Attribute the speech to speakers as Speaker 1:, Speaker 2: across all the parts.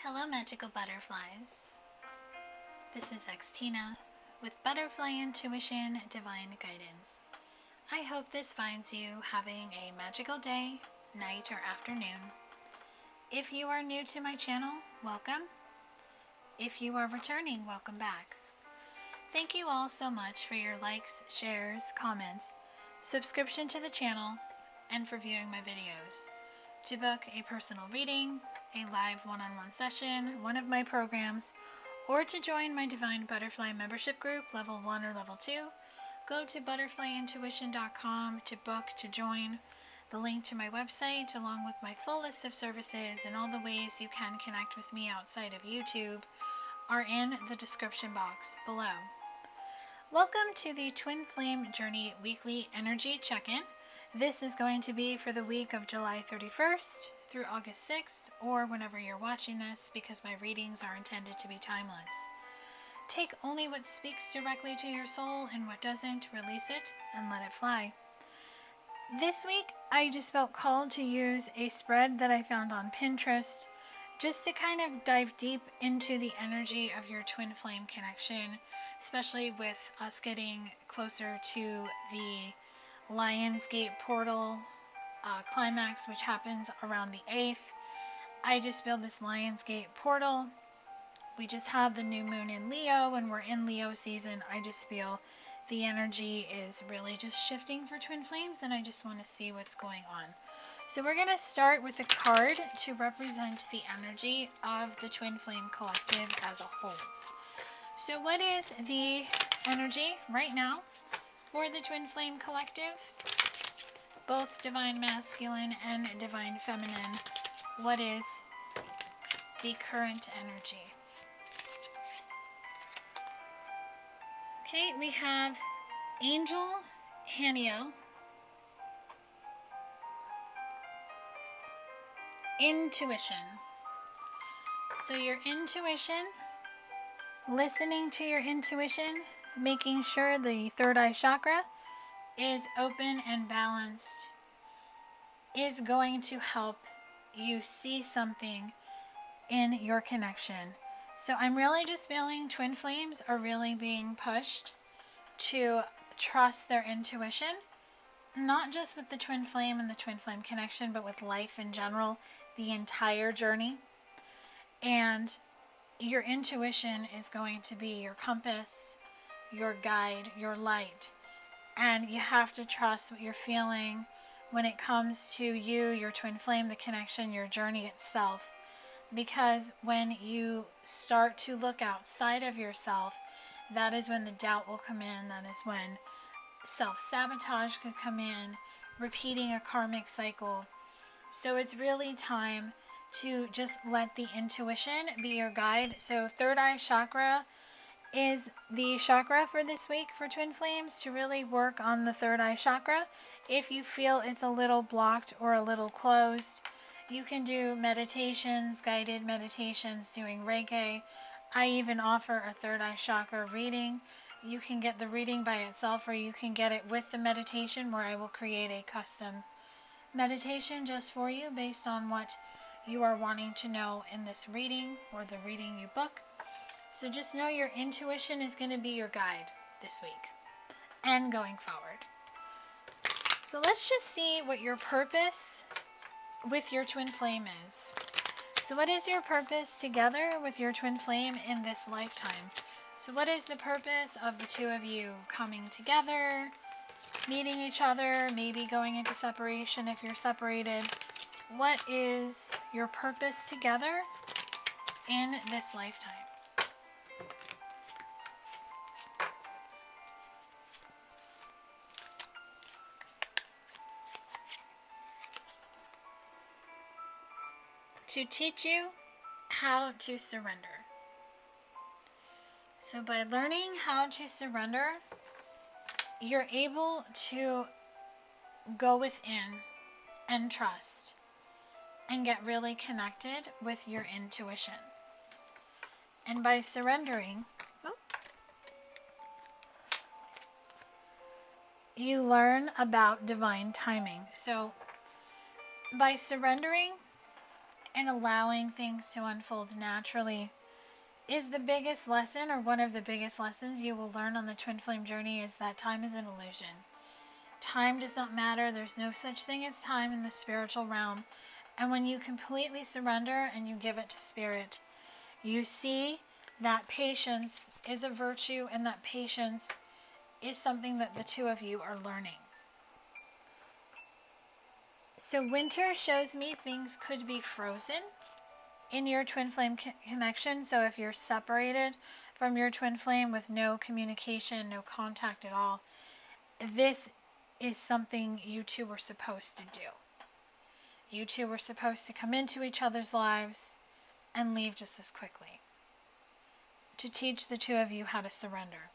Speaker 1: Hello magical butterflies. This is Xtina with Butterfly Intuition Divine Guidance. I hope this finds you having a magical day, night, or afternoon. If you are new to my channel, welcome. If you are returning, welcome back. Thank you all so much for your likes, shares, comments, subscription to the channel, and for viewing my videos. To book a personal reading, a live one-on-one session, one of my programs, or to join my Divine Butterfly membership group, level 1 or level 2, go to butterflyintuition.com to book to join. The link to my website, along with my full list of services and all the ways you can connect with me outside of YouTube, are in the description box below. Welcome to the Twin Flame Journey Weekly Energy Check-In. This is going to be for the week of July 31st through August 6th, or whenever you're watching this, because my readings are intended to be timeless. Take only what speaks directly to your soul, and what doesn't, release it and let it fly. This week, I just felt called to use a spread that I found on Pinterest, just to kind of dive deep into the energy of your twin flame connection, especially with us getting closer to the Lionsgate portal climax, which happens around the 8th. I just feel this Lionsgate portal. We just had the new moon in Leo, and we're in Leo season. I just feel the energy is really just shifting for twin flames, and I just want to see what's going on. So we're going to start with a card to represent the energy of the twin flame collective as a whole. So what is the energy right now for the twin flame collective? Both divine masculine and divine feminine. What is the current energy? Okay, we have Angel Haniel, intuition. So your intuition, listening to your intuition, making sure the third eye chakra is open and balanced, is going to help you see something in your connection. So I'm really just feeling twin flames are really being pushed to trust their intuition, not just with the twin flame and the twin flame connection, but with life in general, the entire journey. And your intuition is going to be your compass, your guide, your light. And you have to trust what you're feeling when it comes to you, your twin flame, the connection, your journey itself. Because when you start to look outside of yourself, that is when the doubt will come in. That is when self-sabotage could come in, repeating a karmic cycle. So it's really time to just let the intuition be your guide. So third eye chakra is the chakra for this week for twin flames, to really work on the third eye chakra. If you feel it's a little blocked or a little closed, you can do meditations, guided meditations, doing Reiki. I even offer a third eye chakra reading. You can get the reading by itself, or you can get it with the meditation, where I will create a custom meditation just for you based on what you are wanting to know in this reading or the reading you book. So just know your intuition is going to be your guide this week and going forward. So let's just see what your purpose with your twin flame is. So what is your purpose together with your twin flame in this lifetime? So what is the purpose of the two of you coming together, meeting each other, maybe going into separation if you're separated? What is your purpose together in this lifetime? To teach you how to surrender. So by learning how to surrender, you're able to go within and trust and get really connected with your intuition. And by surrendering, you learn about divine timing. So by surrendering, and allowing things to unfold naturally is the biggest lesson, or one of the biggest lessons you will learn on the twin flame journey, is that time is an illusion. Time does not matter. There's no such thing as time in the spiritual realm. And when you completely surrender and you give it to spirit, you see that patience is a virtue, and that patience is something that the two of you are learning. So winter shows me things could be frozen in your twin flame connection. So if you're separated from your twin flame with no communication, no contact at all, this is something you two were supposed to do. You two were supposed to come into each other's lives and leave just as quickly, to teach the two of you how to surrender.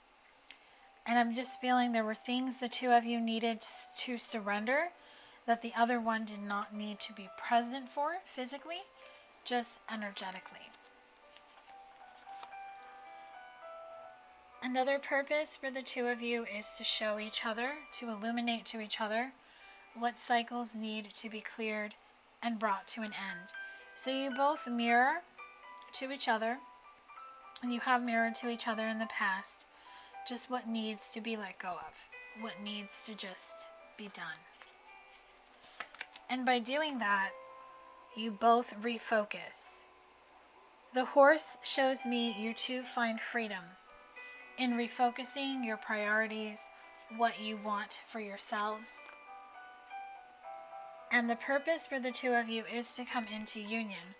Speaker 1: And I'm just feeling there were things the two of you needed to surrender that the other one did not need to be present for physically, just energetically. Another purpose for the two of you is to show each other, to illuminate to each other what cycles need to be cleared and brought to an end. So you both mirror to each other, and you have mirrored to each other in the past just what needs to be let go of, what needs to just be done. And by doing that, you both refocus. The horse shows me you two find freedom in refocusing your priorities, what you want for yourselves. And the purpose for the two of you is to come into union.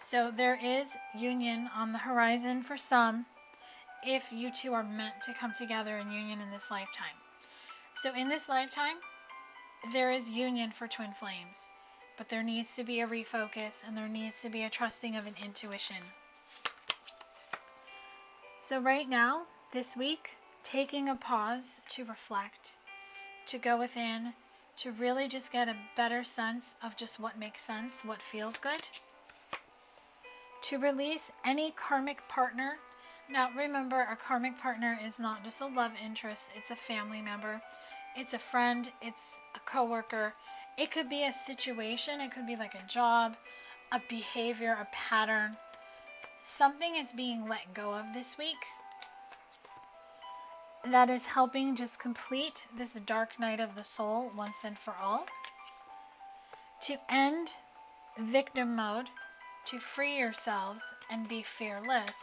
Speaker 1: So there is union on the horizon for some, if you two are meant to come together in union in this lifetime. So in this lifetime, there is union for twin flames, but there needs to be a refocus, and there needs to be a trusting of an intuition. So right now, this week, taking a pause to reflect, to go within, to really just get a better sense of just what makes sense, what feels good, to release any karmic partner. Now remember, a karmic partner is not just a love interest, it's a family member, it's a friend, it's a coworker. It could be a situation, it could be like a job, a behavior, a pattern. Something is being let go of this week that is helping just complete this dark night of the soul once and for all. To end victim mode, to free yourselves and be fearless,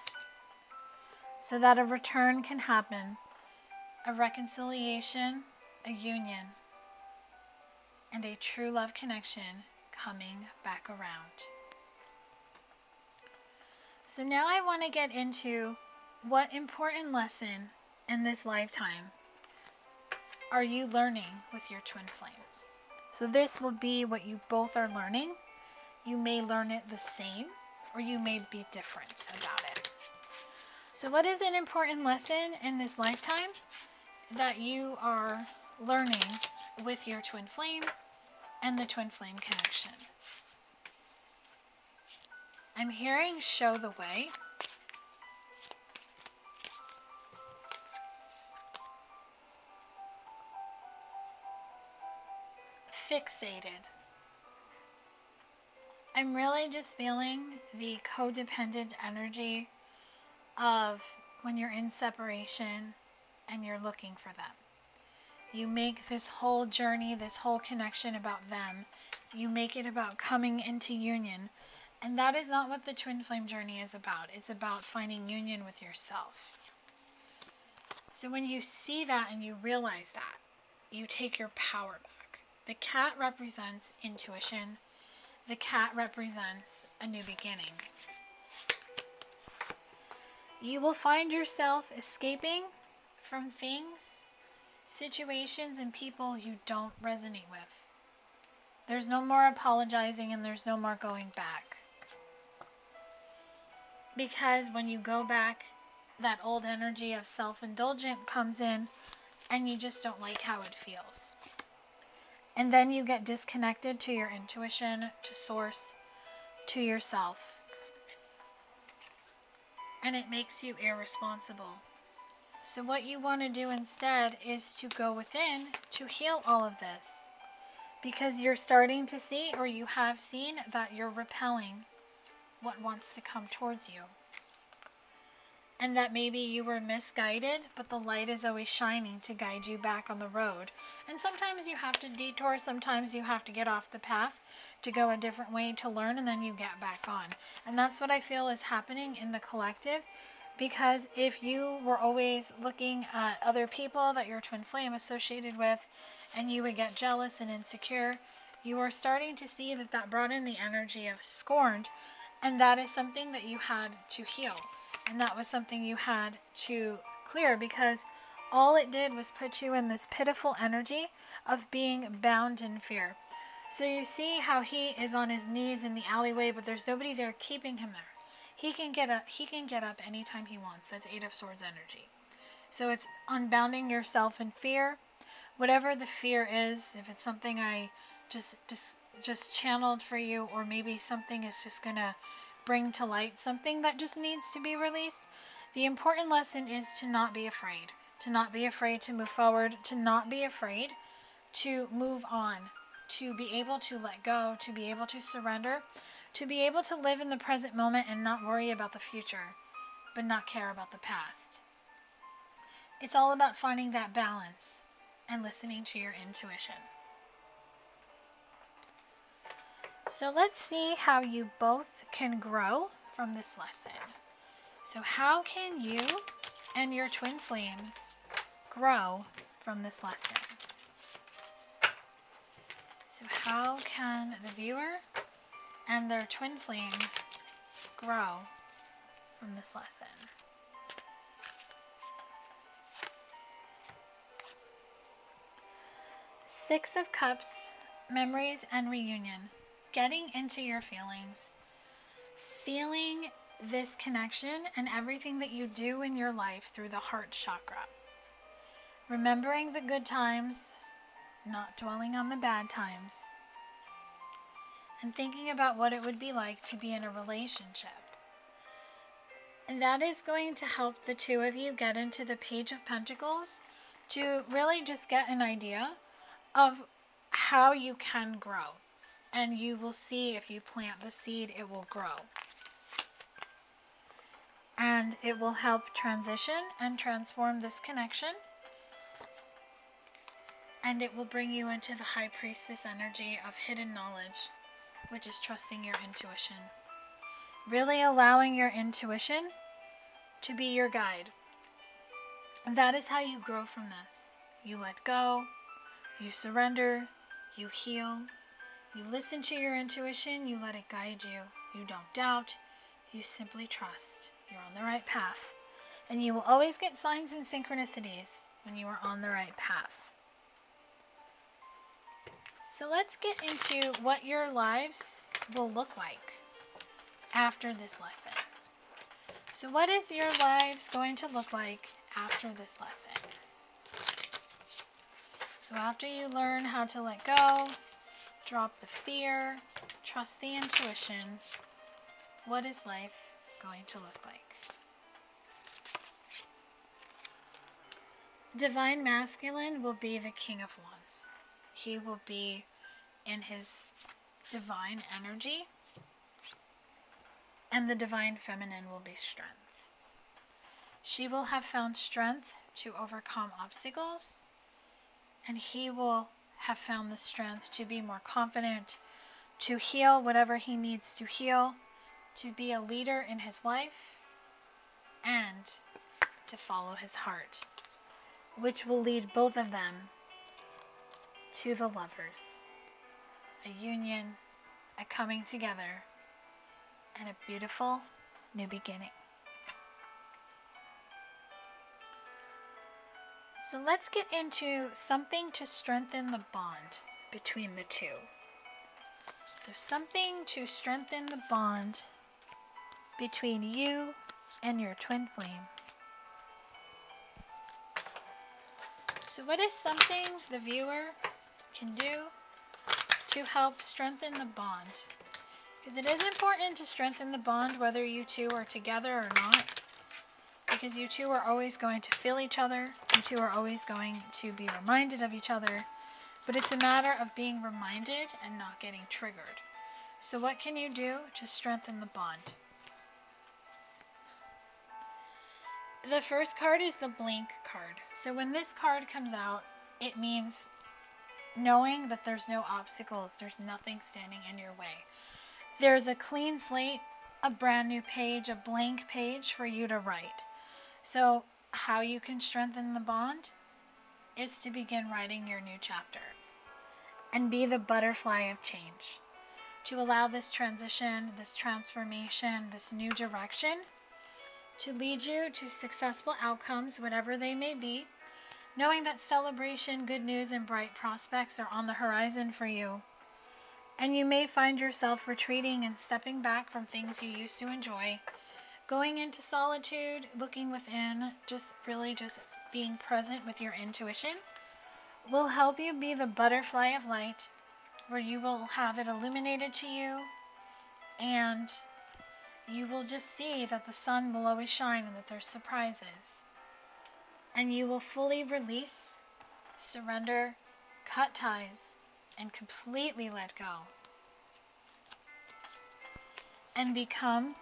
Speaker 1: so that a return can happen, a reconciliation, a union, and a true love connection coming back around. So now I want to get into what important lesson in this lifetime are you learning with your twin flame. So this will be what you both are learning. You may learn it the same, or you may be different about it. So what is an important lesson in this lifetime that you are learning with your twin flame and the twin flame connection? I'm hearing show the way. Fixated. I'm really just feeling the codependent energy of when you're in separation and you're looking for them. You make this whole journey, this whole connection about them. You make it about coming into union. And that is not what the twin flame journey is about. It's about finding union with yourself. So when you see that and you realize that, you take your power back. The cat represents intuition. The cat represents a new beginning. You will find yourself escaping from things, situations, and people you don't resonate with. There's no more apologizing, and there's no more going back. Because when you go back, that old energy of self-indulgent comes in, and you just don't like how it feels. And then you get disconnected to your intuition, to source, to yourself. And it makes you irresponsible. So what you want to do instead is to go within to heal all of this. Because you're starting to see, or you have seen, that you're repelling what wants to come towards you. And that maybe you were misguided, but the light is always shining to guide you back on the road. And sometimes you have to detour, sometimes you have to get off the path to go a different way to learn, and then you get back on. And that's what I feel is happening in the collective, because if you were always looking at other people that your twin flame associated with, and you would get jealous and insecure, you are starting to see that that brought in the energy of scorned, and that is something that you had to heal. And that was something you had to clear, because all it did was put you in this pitiful energy of being bound in fear. So you see how he is on his knees in the alleyway, but there's nobody there keeping him there. He can get up anytime he wants. That's 8 of Swords energy. So it's unbounding yourself in fear. Whatever the fear is, if it's something I just channeled for you, or maybe something is just going to bring to light something that just needs to be released. The important lesson is to not be afraid. To not be afraid to move forward. To not be afraid to move on. To be able to let go. To be able to surrender. To be able to live in the present moment and not worry about the future, but not care about the past. It's all about finding that balance and listening to your intuition. So let's see how you both can grow from this lesson. So how can you and your twin flame grow from this lesson? So how can the viewer and their twin flame grow from this lesson? Six of Cups, memories and reunion. Getting into your feelings. Feeling this connection and everything that you do in your life through the heart chakra. Remembering the good times, not dwelling on the bad times. And thinking about what it would be like to be in a relationship. And that is going to help the two of you get into the Page of Pentacles to really just get an idea of how you can grow. And you will see, if you plant the seed, it will grow. And it will help transition and transform this connection. And it will bring you into the High Priestess energy of hidden knowledge, which is trusting your intuition. Really allowing your intuition to be your guide. And that is how you grow from this. You let go, you surrender, you heal, you listen to your intuition, you let it guide you. You don't doubt, you simply trust. You're on the right path. And you will always get signs and synchronicities when you are on the right path. So let's get into what your lives will look like after this lesson. So what is your lives going to look like after this lesson? So after you learn how to let go, drop the fear, trust the intuition, what is life going to look like? Divine Masculine will be the King of Wands. He will be in his divine energy, and the Divine Feminine will be strength. She will have found strength to overcome obstacles, and he will have found the strength to be more confident, to heal whatever he needs to heal, to be a leader in his life, and to follow his heart, which will lead both of them to the lovers. A union, a coming together, and a beautiful new beginning. So let's get into something to strengthen the bond between the two. So something to strengthen the bond between you and your twin flame. So what is something the viewer can do to help strengthen the bond? Because it is important to strengthen the bond whether you two are together or not. Because you two are always going to feel each other. You two are always going to be reminded of each other. But it's a matter of being reminded and not getting triggered. So what can you do to strengthen the bond? The first card is the blank card. So when this card comes out, it means knowing that there's no obstacles, there's nothing standing in your way. There's a clean slate, a brand new page, a blank page for you to write. So how you can strengthen the bond is to begin writing your new chapter and be the butterfly of change. To allow this transition, this transformation, this new direction to lead you to successful outcomes, whatever they may be, knowing that celebration, good news, and bright prospects are on the horizon for you. And you may find yourself retreating and stepping back from things you used to enjoy, going into solitude, looking within, just being present with your intuition will help you be the butterfly of light, where you will have it illuminated to you, and you will just see that the sun will always shine and that there's surprises. And you will fully release, surrender, cut ties, and completely let go. And become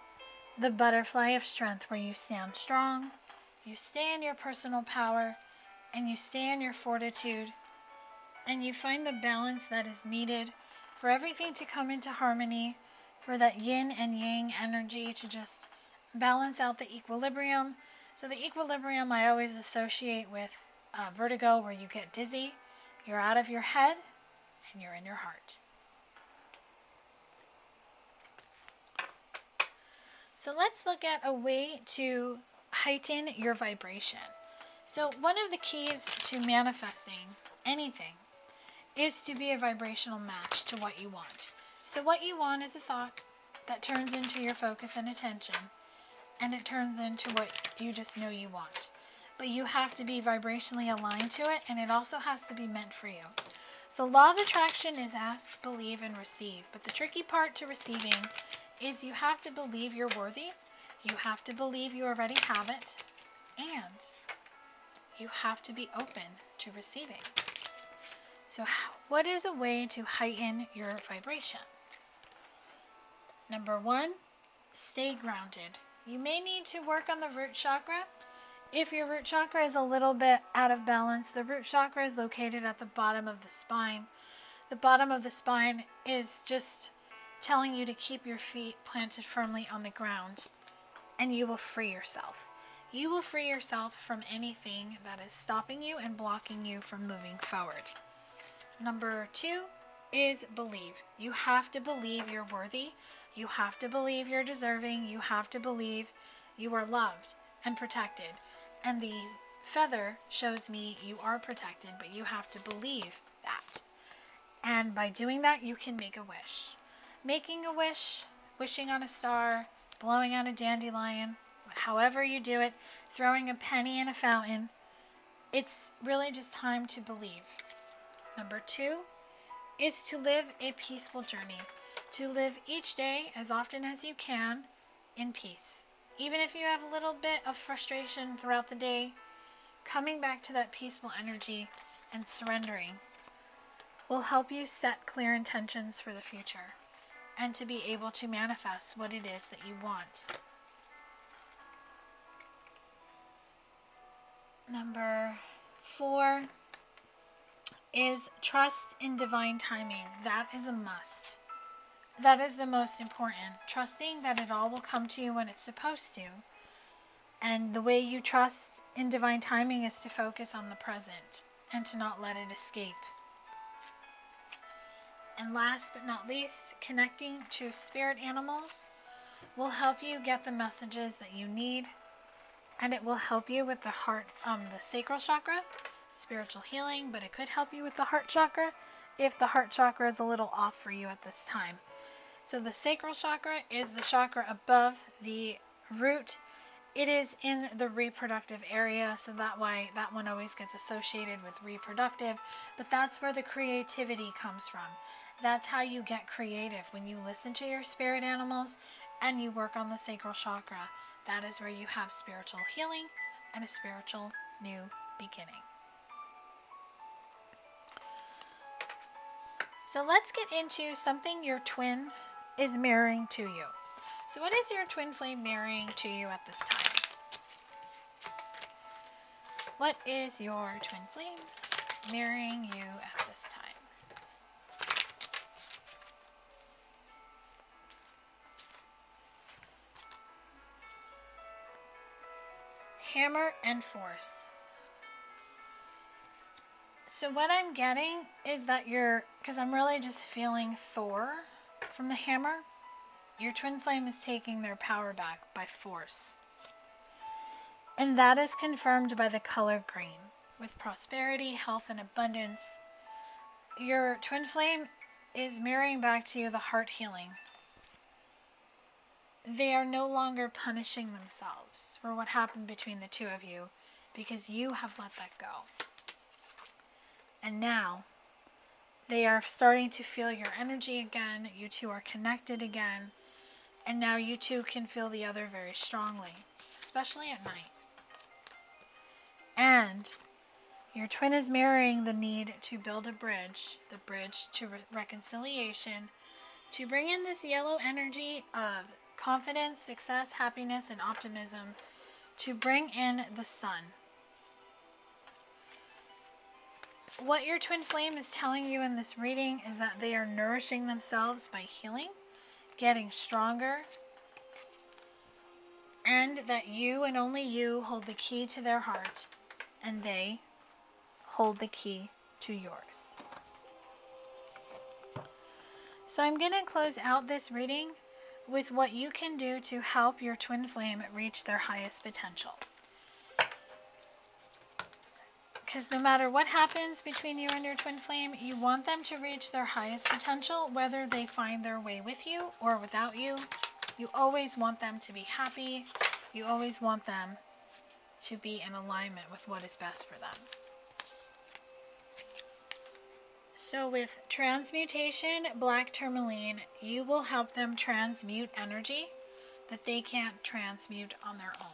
Speaker 1: the butterfly of strength, where you stand strong, you stay in your personal power, and you stay in your fortitude, and you find the balance that is needed for everything to come into harmony, for that yin and yang energy to just balance out the equilibrium. So the equilibrium I always associate with vertigo, where you get dizzy, you're out of your head, and you're in your heart. So let's look at a way to heighten your vibration. So one of the keys to manifesting anything is to be a vibrational match to what you want. So what you want is a thought that turns into your focus and attention, and it turns into what you just know you want. But you have to be vibrationally aligned to it, and it also has to be meant for you. So law of attraction is ask, believe, and receive. But the tricky part to receiving is you have to believe you're worthy, you have to believe you already have it, and you have to be open to receiving. So what is a way to heighten your vibration? Number 1, stay grounded. You may need to work on the root chakra. If your root chakra is a little bit out of balance, the root chakra is located at the bottom of the spine. The bottom of the spine is just telling you to keep your feet planted firmly on the ground, and you will free yourself. You will free yourself from anything that is stopping you and blocking you from moving forward. Number 2 is believe. You have to believe you're worthy. You have to believe you're deserving. You have to believe you are loved and protected. And the feather shows me you are protected, but you have to believe that. And by doing that, you can make a wish. Making a wish, wishing on a star, blowing on a dandelion, however you do it, throwing a penny in a fountain, it's really just time to believe. Number 2 is to live a peaceful journey. To live each day as often as you can in peace. Even if you have a little bit of frustration throughout the day, coming back to that peaceful energy and surrendering will help you set clear intentions for the future and to be able to manifest what it is that you want. Number 4 is trust in divine timing. That is a must. That is the most important. Trusting that it all will come to you when it's supposed to. And the way you trust in divine timing is to focus on the present and to not let it escape. And last but not least, connecting to spirit animals will help you get the messages that you need, and it will help you with the heart, the sacral chakra, spiritual healing, but it could help you with the heart chakra if the heart chakra is a little off for you at this time. So the sacral chakra is the chakra above the root. It is in the reproductive area, so that one always gets associated with reproductive, but that's where the creativity comes from. That's how you get creative, when you listen to your spirit animals and you work on the sacral chakra. That is where you have spiritual healing and a spiritual new beginning. So let's get into something your twin is mirroring to you. So what is your twin flame mirroring to you at this time? What is your twin flame mirroring you at this time? Hammer and force. So what I'm getting is that because I'm really just feeling Thor from the hammer, your twin flame is taking their power back by force. And that is confirmed by the color green. With prosperity, health, and abundance, your twin flame is mirroring back to you the heart healing. They are no longer punishing themselves for what happened between the two of you because you have let that go. And now they are starting to feel your energy again. You two are connected again. And now you two can feel the other very strongly, especially at night. And your twin is mirroring the need to build a bridge, the bridge to reconciliation, to bring in this yellow energy of confidence, success, happiness, and optimism, to bring in the sun. What your twin flame is telling you in this reading is that they are nourishing themselves by healing, getting stronger, and that you and only you hold the key to their heart, and they hold the key to yours. So I'm going to close out this reading with what you can do to help your twin flame reach their highest potential. Because no matter what happens between you and your twin flame, you want them to reach their highest potential, whether they find their way with you or without you. You always want them to be happy. You always want them to be in alignment with what is best for them. So with transmutation, black tourmaline, you will help them transmute energy that they can't transmute on their own.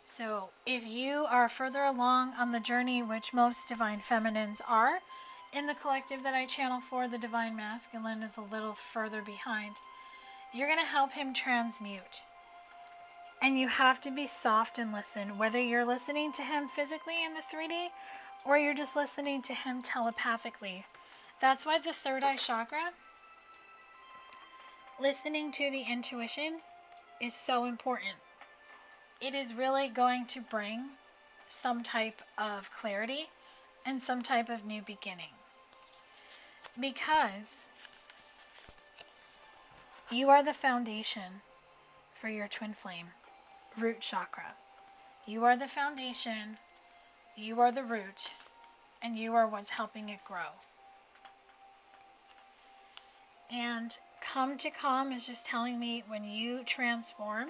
Speaker 1: So if you are further along on the journey, which most divine feminines are, in the collective that I channel for, the divine masculine is a little further behind, you're going to help him transmute. And you have to be soft and listen, whether you're listening to him physically in the 3D or you're just listening to him telepathically. That's why the third eye chakra, listening to the intuition, is so important. It is really going to bring some type of clarity and some type of new beginning. Because you are the foundation for your twin flame, root chakra. You are the foundation, you are the root, and you are what's helping it grow. And come to calm is just telling me when you transform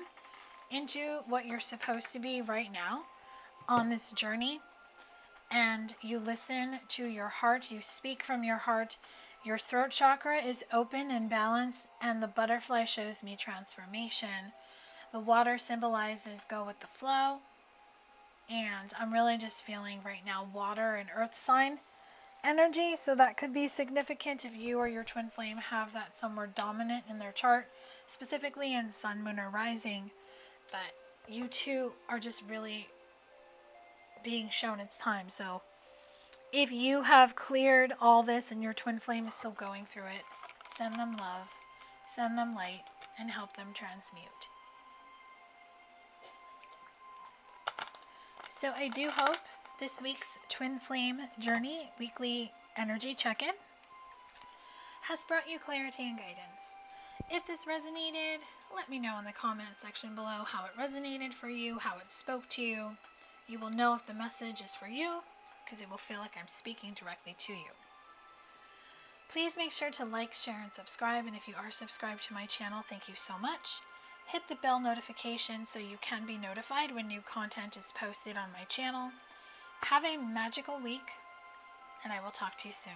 Speaker 1: into what you're supposed to be right now on this journey, and you listen to your heart, you speak from your heart, your throat chakra is open and balanced, and the butterfly shows me transformation. The water symbolizes go with the flow, and I'm really just feeling right now water and earth sign energy, so that could be significant if you or your twin flame have that somewhere dominant in their chart, specifically in sun, moon, or rising. But you two are just really being shown it's time. So if you have cleared all this and your twin flame is still going through it, send them love, send them light, and help them transmute. So I do hope this week's Twin Flame Journey weekly energy check-in has brought you clarity and guidance. If this resonated, let me know in the comment section below how it resonated for you, how it spoke to you. You will know if the message is for you, because it will feel like I'm speaking directly to you. Please make sure to like, share, and subscribe, and if you are subscribed to my channel, thank you so much. Hit the bell notification so you can be notified when new content is posted on my channel. Have a magical week, and I will talk to you soon.